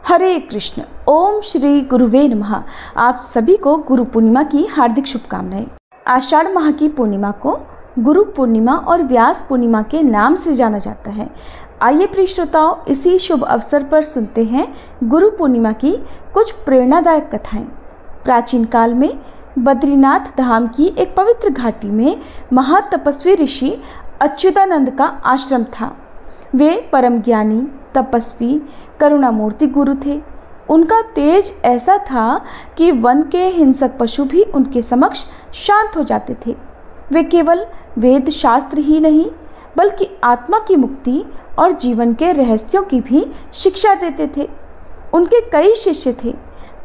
हरे कृष्ण। ओम श्री गुरुवे नमः। आप सभी को गुरु पूर्णिमा की हार्दिक शुभकामनाएं। आषाढ़ माह की पूर्णिमा को गुरु पूर्णिमा और व्यास पूर्णिमा के नाम से जाना जाता है। आइए प्रिय श्रोताओं, इसी शुभ अवसर पर सुनते हैं गुरु पूर्णिमा की कुछ प्रेरणादायक कथाएं। प्राचीन काल में बद्रीनाथ धाम की एक पवित्र घाटी में महातपस्वी ऋषि अच्युतानंद का आश्रम था। वे परम ज्ञानी, तपस्वी, करुणामूर्ति गुरु थे। उनका तेज ऐसा था कि वन के हिंसक पशु भी उनके समक्ष शांत हो जाते थे। वे केवल वेद शास्त्र ही नहीं बल्कि आत्मा की मुक्ति और जीवन के रहस्यों की भी शिक्षा देते थे। उनके कई शिष्य थे,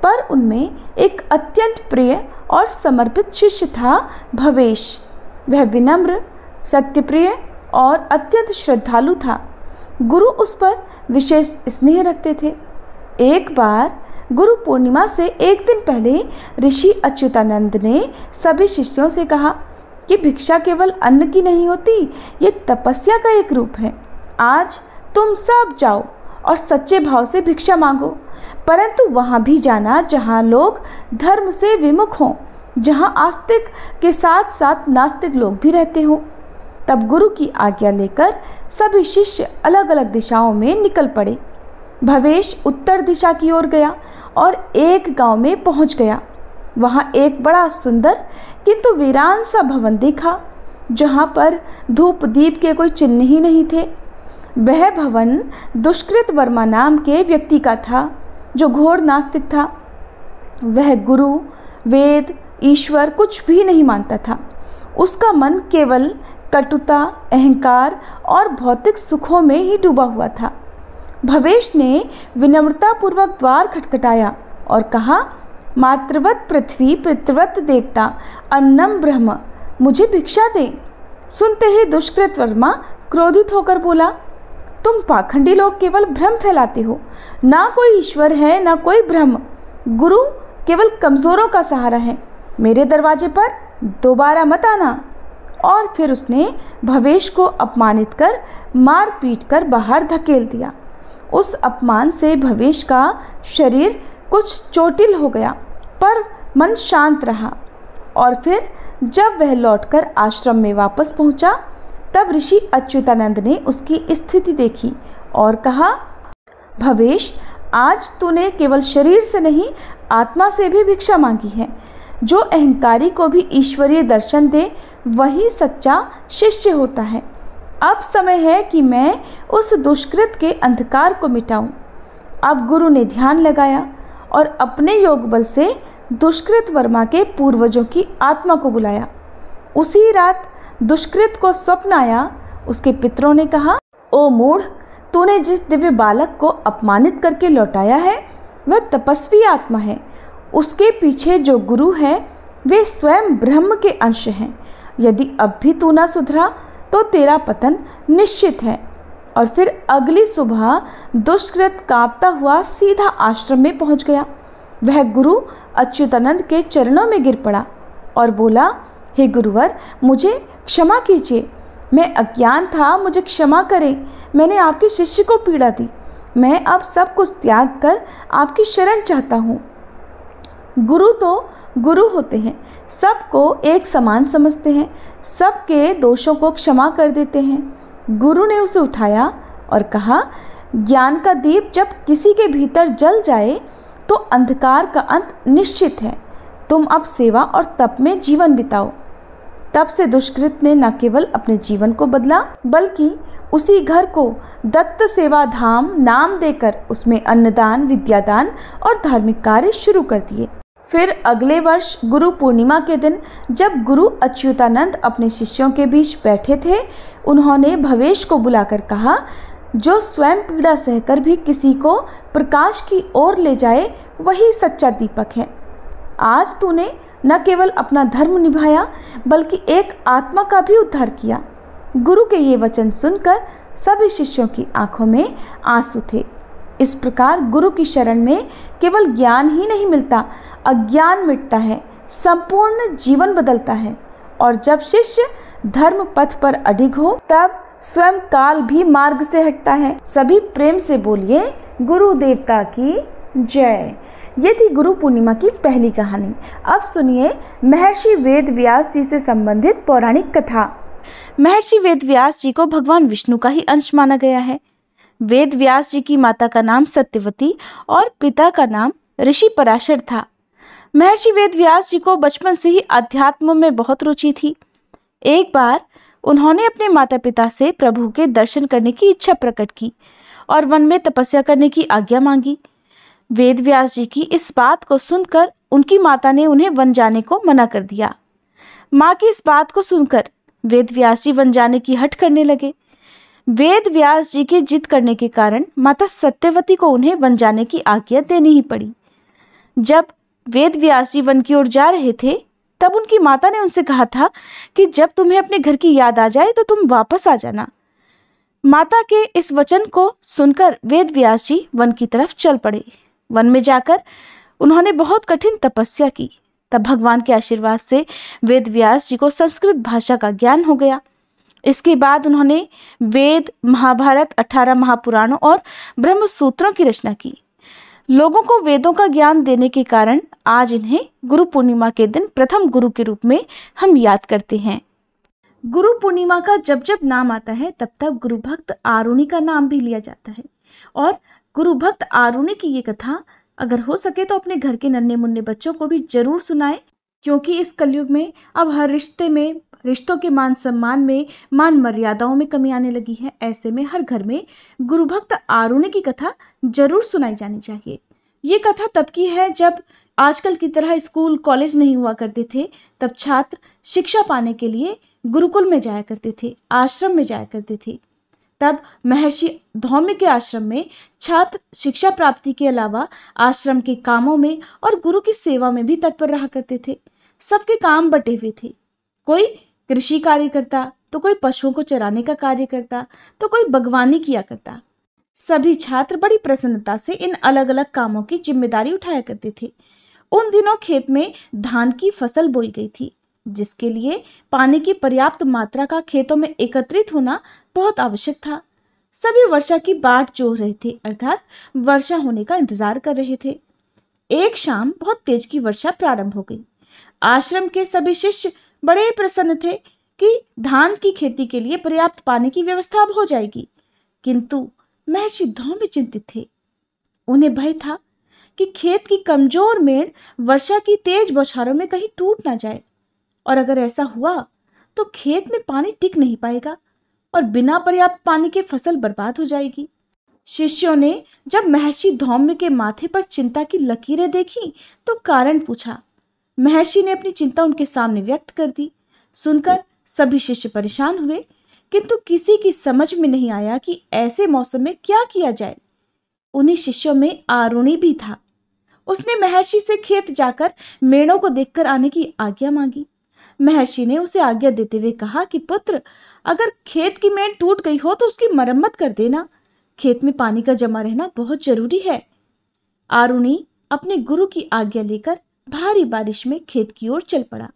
पर उनमें एक अत्यंत प्रिय और समर्पित शिष्य था भवेश। वह विनम्र, सत्यप्रिय और अत्यंत श्रद्धालु था। गुरु उस पर विशेष स्नेह रखते थे। एक बार गुरु पूर्णिमा से एक दिन पहले ऋषि अच्युतानंद ने सभी शिष्यों से कहा कि भिक्षा केवल अन्न की नहीं होती, ये तपस्या का एक रूप है। आज तुम सब जाओ और सच्चे भाव से भिक्षा मांगो, परंतु वहाँ भी जाना जहाँ लोग धर्म से विमुख हों, जहाँ आस्तिक के साथ साथ नास्तिक लोग भी रहते हों। तब गुरु की आज्ञा लेकर सभी शिष्य अलग अलग दिशाओं में निकल पड़े। भवेश उत्तर दिशा की ओर गया और एक गांव में पहुंच गया। वहां एक बड़ा सुंदर किंतु वीरान सा भवन देखा, जहां पर धूप दीप के कोई चिन्ह ही नहीं थे। वह भवन दुष्कृत वर्मा नाम के व्यक्ति का था, जो घोर नास्तिक था। वह गुरु, वेद, ईश्वर कुछ भी नहीं मानता था। उसका मन केवल कटुता, अहंकार और भौतिक सुखों में ही डूबा हुआ था। भवेश ने विनम्रतापूर्वक द्वार खटखटाया और कहा, मातृवत पृथ्वी, पितृवत देवता, अन्नम ब्रह्म, मुझे भिक्षा दे। सुनते ही दुष्कृत वर्मा क्रोधित होकर बोला, तुम पाखंडी लोग केवल भ्रम फैलाते हो। ना कोई ईश्वर है, ना कोई ब्रह्म। गुरु केवल कमजोरों का सहारा है। मेरे दरवाजे पर दोबारा मत आना। और फिर उसने भवेश को अपमानित कर मार पीट कर बाहर धकेल दिया। उस अपमान से भवेश का शरीर कुछ चोटिल हो गया, पर मन शांत रहा। और फिर जब वह लौटकर आश्रम में वापस पहुंचा, तब ऋषि अच्युतानंद ने उसकी स्थिति देखी और कहा, भवेश, आज तूने केवल शरीर से नहीं आत्मा से भी भिक्षा मांगी है। जो अहंकारी को भी ईश्वरीय दर्शन दे, वही सच्चा शिष्य होता है। अब समय है कि मैं उस दुष्कृत के अंधकार को मिटाऊं। अब गुरु ने ध्यान लगाया और अपने योग बल से दुष्कृत वर्मा के पूर्वजों की आत्मा को बुलाया। उसी रात दुष्कृत को स्वप्न आया। उसके पितरों ने कहा, ओ मूढ़, तूने जिस दिव्य बालक को अपमानित करके लौटाया है, वह तपस्वी आत्मा है। उसके पीछे जो गुरु है, वे स्वयं ब्रह्म के अंश हैं। यदि अब भी तू ना सुधरा तो तेरा पतन निश्चित है। और फिर अगली सुबह दुष्कृत कांपता हुआ सीधा आश्रम में पहुंच गया। वह गुरु अच्युतानंद के चरणों में गिर पड़ा और बोला, हे गुरुवर, मुझे क्षमा कीजिए। मैं अज्ञान था, मुझे क्षमा करें। मैंने आपके शिष्य को पीड़ा दी। मैं अब सब कुछ त्याग कर आपकी शरण चाहता हूँ। गुरु तो गुरु होते हैं, सबको एक समान समझते हैं, सबके दोषों को क्षमा कर देते हैं। गुरु ने उसे उठाया और कहा, ज्ञान का दीप जब किसी के भीतर जल जाए तो अंधकार का अंत निश्चित है। तुम अब सेवा और तप में जीवन बिताओ। तब से दुष्कृत ने न केवल अपने जीवन को बदला, बल्कि उसी घर को दत्त सेवा धाम नाम देकर उसमें अन्नदान, विद्यादान और धार्मिक कार्य शुरू कर दिए। फिर अगले वर्ष गुरु पूर्णिमा के दिन जब गुरु अच्युतानंद अपने शिष्यों के बीच बैठे थे, उन्होंने भवेश को बुलाकर कहा, जो स्वयं पीड़ा सहकर भी किसी को प्रकाश की ओर ले जाए, वही सच्चा दीपक है। आज तूने न केवल अपना धर्म निभाया, बल्कि एक आत्मा का भी उद्धार किया। गुरु के ये वचन सुनकर सभी शिष्यों की आंखों में आंसू थे। इस प्रकार गुरु की शरण में केवल ज्ञान ही नहीं मिलता, अज्ञान मिटता है, संपूर्ण जीवन बदलता है। और जब शिष्य धर्म पथ पर अडिग हो, तब स्वयं काल भी मार्ग से हटता है। सभी प्रेम से बोलिए, गुरु देवता की जय। ये थी गुरु पूर्णिमा की पहली कहानी। अब सुनिए महर्षि वेद व्यास जी से संबंधित पौराणिक कथा। महर्षि वेद व्यास जी को भगवान विष्णु का ही अंश माना गया है। वेद व्यास जी की माता का नाम सत्यवती और पिता का नाम ऋषि पराशर था। महर्षि वेद व्यास जी को बचपन से ही अध्यात्म में बहुत रुचि थी। एक बार उन्होंने अपने माता पिता से प्रभु के दर्शन करने की इच्छा प्रकट की और वन में तपस्या करने की आज्ञा मांगी। वेद व्यास जी की इस बात को सुनकर उनकी माता ने उन्हें वन जाने को मना कर दिया। माँ की इस बात को सुनकर वेद व्यास जी वन जाने की हठ करने लगे। वेद व्यास जी के जिद करने के कारण माता सत्यवती को उन्हें वन जाने की आज्ञा देनी ही पड़ी। जब वेद व्यास जी वन की ओर जा रहे थे तब उनकी माता ने उनसे कहा था कि जब तुम्हें अपने घर की याद आ जाए तो तुम वापस आ जाना। माता के इस वचन को सुनकर वेद व्यास जी वन की तरफ चल पड़े। वन में जाकर उन्होंने बहुत कठिन तपस्या की। तब भगवान के आशीर्वाद से वेद व्यास जी को संस्कृत भाषा का ज्ञान हो गया। इसके बाद उन्होंने वेद, महाभारत, 18 महापुराणों और ब्रह्म सूत्रों की रचना की। लोगों को वेदों का ज्ञान देने के कारण आज इन्हें गुरु पूर्णिमा के दिन प्रथम गुरु के रूप में हम याद करते हैं। गुरु पूर्णिमा का जब जब नाम आता है तब तब गुरु भक्त आरुणि का नाम भी लिया जाता है। और गुरु भक्त आरुणि की ये कथा अगर हो सके तो अपने घर के नन्हे मुन्ने बच्चों को भी जरूर सुनाएं, क्योंकि इस कलयुग में अब हर रिश्ते में, रिश्तों के मान सम्मान में, मान मर्यादाओं में कमी आने लगी है। ऐसे में हर घर में गुरु भक्त आरुणि की कथा जरूर सुनाई जानी चाहिए। ये कथा तब की है जब आजकल की तरह स्कूल कॉलेज नहीं हुआ करते थे। तब छात्र शिक्षा पाने के लिए गुरुकुल में जाया करते थे, आश्रम में जाया करते थे। तब महर्षि धौम्य के आश्रम में छात्र शिक्षा प्राप्ति के अलावा आश्रम के कामों में और गुरु की सेवा में भी तत्पर रहा करते थे। सबके काम बटे हुए थे। कोई कृषि कार्य करता, तो कोई पशुओं को चराने का कार्य करता, तो कोई बागवानी किया करता। सभी छात्र बड़ी प्रसन्नता से इन अलग अलग कामों की जिम्मेदारी उठाया करते थे। उन दिनों खेत में धान की फसल बोई गई थी, जिसके लिए पानी की पर्याप्त मात्रा का खेतों में एकत्रित होना बहुत आवश्यक था। सभी वर्षा की बाट जोह रहे थे, अर्थात वर्षा होने का इंतजार कर रहे थे। एक शाम बहुत तेज की वर्षा प्रारंभ हो गई। आश्रम के सभी शिष्य बड़े प्रसन्न थे कि धान की खेती के लिए पर्याप्त पानी की व्यवस्था अब हो जाएगी, किंतु महर्षि धौम्य चिंतित थे। उन्हें भय था कि खेत की कमजोर मेड़ वर्षा की तेज बौछारों में कहीं टूट ना जाए, और अगर ऐसा हुआ तो खेत में पानी टिक नहीं पाएगा और बिना पर्याप्त पानी के फसल बर्बाद हो जाएगी। शिष्यों ने जब महर्षि धौम्य के माथे पर चिंता की लकीरें देखी तो कारण पूछा। महर्षि ने अपनी चिंता उनके सामने व्यक्त कर दी। सुनकर सभी शिष्य परेशान हुए, किंतु किसी की समझ में नहीं आया कि ऐसे मौसम में क्या किया जाए। उन्हीं शिष्यों में आरुणि भी था। उसने महर्षि से खेत जाकर मेड़ों को देखकर आने की आज्ञा मांगी। महर्षि ने उसे आज्ञा देते हुए कहा कि पुत्र, अगर खेत की मेड़ टूट गई हो तो उसकी मरम्मत कर देना। खेत में पानी का जमा रहना बहुत जरूरी है। आरुणि अपने गुरु की आज्ञा लेकर भारी बारिश में खेत की ओर चल पड़ा।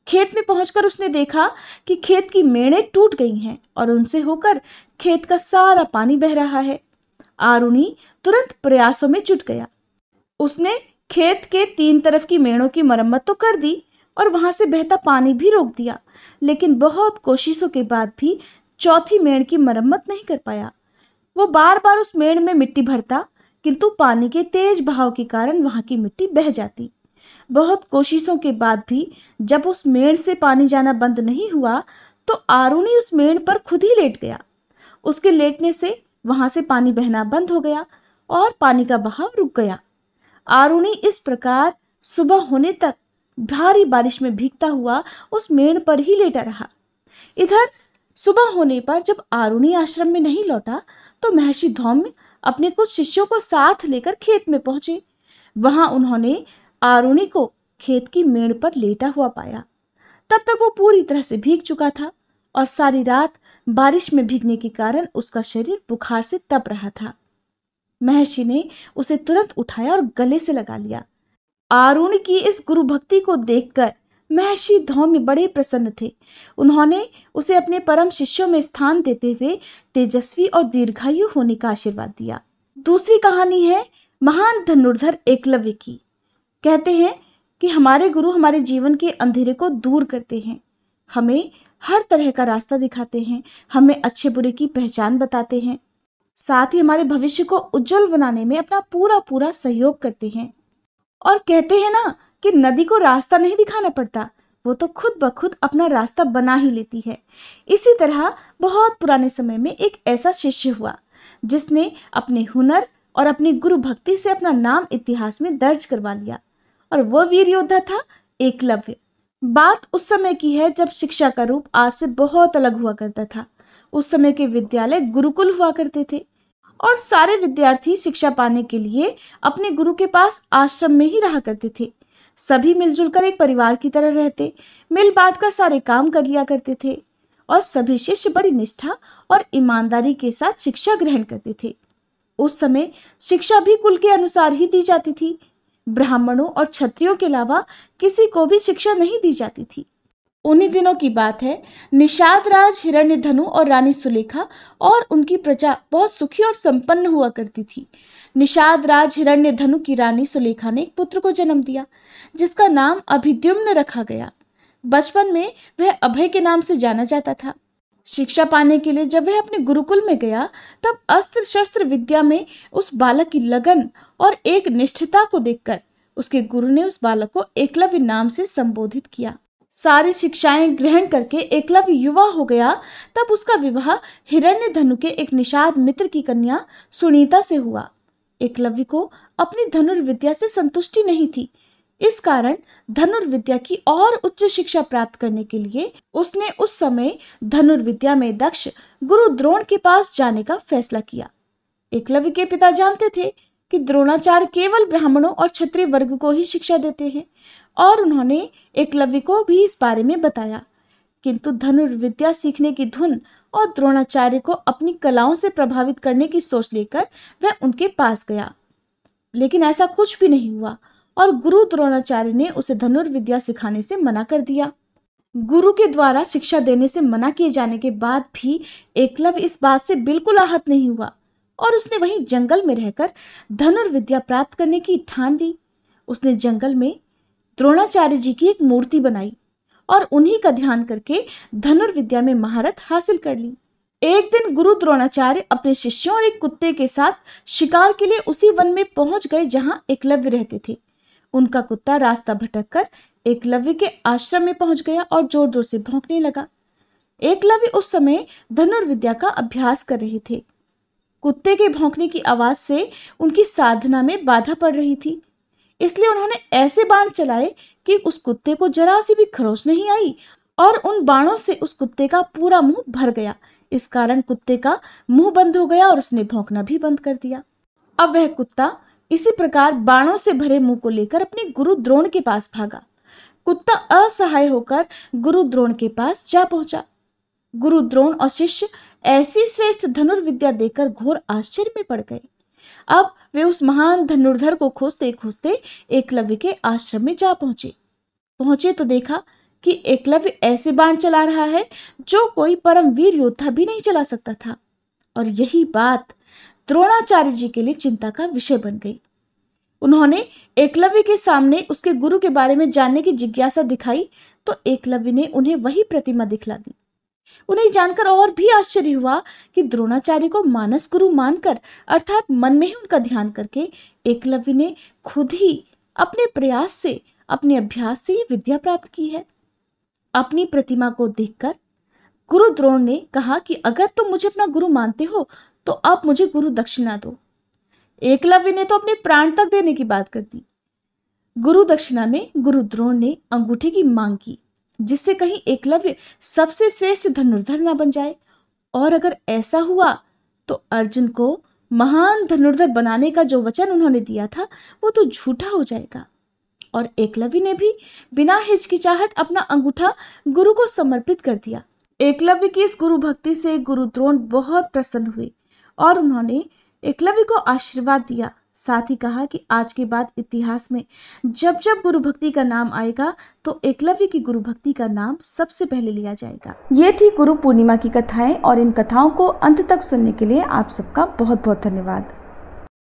खेत में पहुंचकर उसने देखा कि खेत की मेड़ें टूट गई हैं और उनसे होकर खेत का सारा पानी बह रहा है। आरुणि तुरंत प्रयासों में जुट गया। उसने खेत के 3 तरफ की मेड़ों की मरम्मत तो कर दी और वहां से बहता पानी भी रोक दिया, लेकिन बहुत कोशिशों के बाद भी चौथी मेड़ की मरम्मत नहीं कर पाया। वो बार बार उस मेड़ में मिट्टी भरता, किंतु पानी के तेज बहाव के कारण वहां की मिट्टी बह जाती। बहुत कोशिशों के बाद भी जब उस मेड़ से पानी जाना बंद नहीं हुआ तो आरुणि उस मेड़ पर खुद ही लेट गया। उसके लेटने से वहां से पानी बहना बंद हो गया और पानी का बहाव रुक गया। आरुणि इस प्रकार सुबह होने तक भारी बारिश में भीगता हुआ उस मेड़ पर ही लेटा रहा। इधर सुबह होने पर जब आरुणि आश्रम में नहीं लौटा तो महर्षि धौम्य अपने कुछ शिष्यों को साथ लेकर खेत में पहुंचे। वहां उन्होंने आरुणि को खेत की मेड़ पर लेटा हुआ पाया। तब तक वो पूरी तरह से भीग चुका था और सारी रात बारिश में भीगने के कारण उसका शरीर बुखार से तप रहा था। महर्षि ने उसे तुरंत उठाया और गले से लगा लिया। आरुणि की इस गुरु भक्ति को देखकर महर्षि धौम्य बड़े प्रसन्न थे। उन्होंने उसे अपने परम शिष्यों में स्थान देते हुए तेजस्वी और दीर्घायु होने का आशीर्वाद दिया। दूसरी कहानी है महान धनुर्धर एकलव्य की। कहते हैं कि हमारे गुरु हमारे जीवन के अंधेरे को दूर करते हैं, हमें हर तरह का रास्ता दिखाते हैं, हमें अच्छे बुरे की पहचान बताते हैं, साथ ही हमारे भविष्य को उज्जवल बनाने में अपना पूरा पूरा सहयोग करते हैं। और कहते हैं ना कि नदी को रास्ता नहीं दिखाना पड़ता, वो तो खुद ब खुद अपना रास्ता बना ही लेती है। इसी तरह बहुत पुराने समय में एक ऐसा शिष्य हुआ जिसने अपने हुनर और अपनी गुरु भक्ति से अपना नाम इतिहास में दर्ज करवा लिया, और वह वीर योद्धा था एकलव्य। बात उस समय की है जब शिक्षा का रूप आज से बहुत अलग हुआ करता था। उस समय के विद्यालय गुरुकुल हुआ करते थे और सारे विद्यार्थी शिक्षा पाने के लिए अपने गुरु के पास आश्रम में ही रहा करते थे। सभी मिलजुल कर एक परिवार की तरह रहते, मिल बांट कर सारे काम कर लिया करते थे और सभी शिष्य बड़ी निष्ठा और ईमानदारी के साथ शिक्षा ग्रहण करते थे। उस समय शिक्षा भी कुल के अनुसार ही दी जाती थी। ब्राह्मणों और क्षत्रियों के अलावा किसी को भी शिक्षा नहीं दी जाती थी। उन्हीं दिनों की बात है, निषाद राज हिरण्यधनु और रानी सुलेखा और उनकी प्रजा बहुत सुखी और संपन्न हुआ करती थी। निषाद राज हिरण्यधनु की रानी सुलेखा ने एक पुत्र को जन्म दिया जिसका नाम अभिद्युम्न रखा गया। बचपन में वह अभय के नाम से जाना जाता था। शिक्षा पाने के लिए जब वह अपने गुरुकुल में गया तब अस्त्र शस्त्र विद्या में उस बालक की लगन और एक निष्ठता को देखकर उसके गुरु ने उस बालक को एकलव्य नाम से संबोधित किया। सारी शिक्षाएं ग्रहण करके एकलव्य युवा हो गया तब उसका विवाह हिरण्यधनु के एक निषाद मित्र की कन्या सुनीता से हुआ। एकलव्य को अपनी धनुर्विद्या से संतुष्टि नहीं थी, इस कारण धनुर्विद्या की और उच्च शिक्षा प्राप्त करने के लिए उसने उस समय धनुर्विद्या में दक्ष गुरु द्रोण के पास जाने का फैसला किया। एकलव्य के पिता जानते थे कि द्रोणाचार्य केवल ब्राह्मणों और क्षत्रिय वर्ग को ही शिक्षा देते हैं और उन्होंने एकलव्य को भी इस बारे में बताया, किंतु धनुर्विद्या सीखने की धुन और द्रोणाचार्य को अपनी कलाओं से प्रभावित करने की सोच लेकर वह उनके पास गया। लेकिन ऐसा कुछ भी नहीं हुआ और गुरु द्रोणाचार्य ने उसे धनुर्विद्या सिखाने से मना कर दिया। गुरु के द्वारा शिक्षा देने से मना किए जाने के बाद भी एकलव्य इस बात से बिल्कुल आहत नहीं हुआ और उसने वहीं जंगल में रहकर धनुर्विद्या प्राप्त करने की ठान ली। उसने जंगल में द्रोणाचार्य जी की एक मूर्ति बनाई और उन्हीं का ध्यान करके धनुर्विद्या में महारत हासिल कर ली। एक दिन गुरु द्रोणाचार्य अपने शिष्यों और एक कुत्ते के साथ शिकार के लिए उसी वन में पहुंच गए जहां एकलव्य रहते थे। उनका कुत्ता रास्ता भटककर एकलव्य के आश्रम में पहुंच गया और जोर जोर से भौंकने लगा। एकलव्य उस समय धनुर्विद्या का अभ्यास कर रहे थे। कुत्ते के भौंकने की आवाज से उनकी साधना में बाधा पड़ रही थी, इसलिए उन्होंने ऐसे बाण चलाए कि उस कुत्ते को जरा सी भी खरोच नहीं आई और उन बाणों से उस कुत्ते का पूरा मुंह भर गया। इस कारण कुत्ते का मुंह बंद हो गया और उसने भौंकना भी बंद कर दिया। अब वह कुत्ता इसी प्रकार बाणों से भरे मुंह को लेकर अपने गुरु द्रोण के पास भागा। कुत्ता असहाय होकर गुरु द्रोण के पास जा पहुंचा। गुरु द्रोण और शिष्य ऐसी श्रेष्ठ धनुर्विद्या देखकर घोर आश्चर्य में पड़ गए। अब वे उस महान धनुर्धर को खोजते खोजते एकलव्य के आश्रम में जा पहुंचे तो देखा कि एकलव्य ऐसे बाण चला रहा है जो कोई परम वीर योद्धा भी नहीं चला सकता था। और यही बात द्रोणाचार्य जी के लिए चिंता का विषय बन गई। उन्होंने एकलव्य के सामने उसके गुरु के बारे में जानने की जिज्ञासा दिखाई तो एकलव्य ने उन्हें वही प्रतिमा दिखला दी। उन्हें जानकर और भी आश्चर्य हुआ कि द्रोणाचार्य को मानस गुरु मानकर अर्थात मन में ही उनका ध्यान करके एकलव्य ने खुद ही अपने प्रयास से अपने अभ्यास से ये विद्या प्राप्त की है। अपनी प्रतिमा को देखकर गुरु द्रोण ने कहा कि अगर तुम मुझे अपना गुरु मानते हो तो अब मुझे गुरु दक्षिणा दो। एकलव्य ने तो अपने प्राण तक देने की बात कर दी। गुरु दक्षिणा में गुरु द्रोण ने अंगूठे की मांग की, जिससे कहीं एकलव्य सबसे श्रेष्ठ धनुर्धर ना बन जाए, और अगर ऐसा हुआ तो अर्जुन को महान धनुर्धर बनाने का जो वचन उन्होंने दिया था वो तो झूठा हो जाएगा। और एकलव्य ने भी बिना हिचकिचाहट अपना अंगूठा गुरु को समर्पित कर दिया। एकलव्य की इस गुरु भक्ति से गुरु द्रोण बहुत प्रसन्न हुए और उन्होंने एकलव्य को आशीर्वाद दिया। साथ ही कहा कि आज के बाद इतिहास में जब जब गुरु भक्ति का नाम आएगा तो एकलव्य की गुरु भक्ति का नाम सबसे पहले लिया जाएगा। ये थी गुरु पूर्णिमा की कथाएं और इन कथाओं को अंत तक सुनने के लिए आप सबका बहुत बहुत धन्यवाद।